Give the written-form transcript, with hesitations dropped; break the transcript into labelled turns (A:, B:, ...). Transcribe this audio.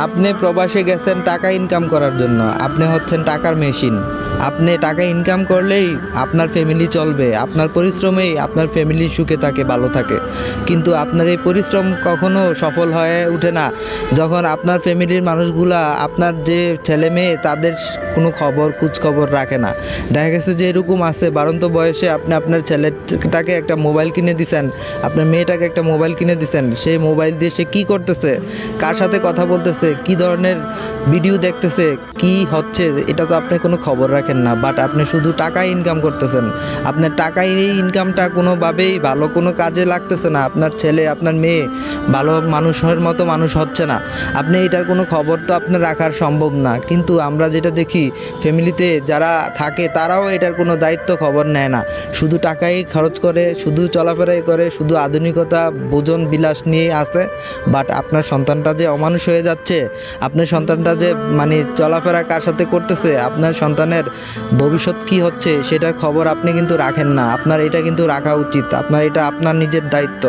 A: আপনি প্রবাসে গেছেন টাকা ইনকাম করার জন্য, আপনি হচ্ছেন টাকার মেশিন। আপনি টাকা ইনকাম করলেই আপনার ফ্যামিলি চলবে, আপনার পরিশ্রমেই আপনার ফ্যামিলি সুখে থাকে, ভালো থাকে। কিন্তু আপনার এই পরিশ্রম কখনো সফল হয়ে ওঠে না যখন আপনার ফ্যামিলির মানুষগুলা, আপনার যে ছেলে মেয়ে, তাদের কোনো খোঁজ খবর রাখে না। দেখা গেছে যে এরকম আছে, বাড়ন্ত বয়সে আপনি আপনার ছেলেটাকে একটা মোবাইল কিনে দিছেন, আপনার মেয়েটাকে একটা মোবাইল কিনে দিছেন, সেই মোবাইল দিয়ে সে কী করতেছে, কার সাথে কথা বলতেছে, কী ধরনের ভিডিও দেখতেছে, কি হচ্ছে, এটা তো আপনি কোনো খবর রাখেন না। বাট আপনি শুধু টাকা ইনকাম করতেছেন, আপনার টাকায় এই ইনকামটা কোনোভাবেই ভালো কোনো কাজে লাগতেছে না। আপনার ছেলে, আপনার মেয়ে ভালো মানুষের মতো মানুষ হচ্ছে না, আপনি এটার কোনো খবর তো আপনার রাখার সম্ভব না। কিন্তু আমরা যেটা দেখি, ফ্যামিলিতে যারা থাকে তারাও এটার কোনো দায়িত্ব খবর নেয় না, শুধু টাকাই খরচ করে, শুধু চলাফেরাই করে, শুধু আধুনিকতা ভোজন বিলাস নিয়ে আসে। বাট আপনার সন্তানটা যে অমানুষ হয়ে যাচ্ছে, আপনার সন্তানটা যে মানে চলাফেরা কার সাথে করতেছে, আপনার সন্তানের ভবিষ্যৎ কি হচ্ছে সেটার খবর আপনি কিন্তু রাখেন না। আপনার এটা কিন্তু রাখা উচিত, আপনার এটা আপনার নিজের দায়িত্ব।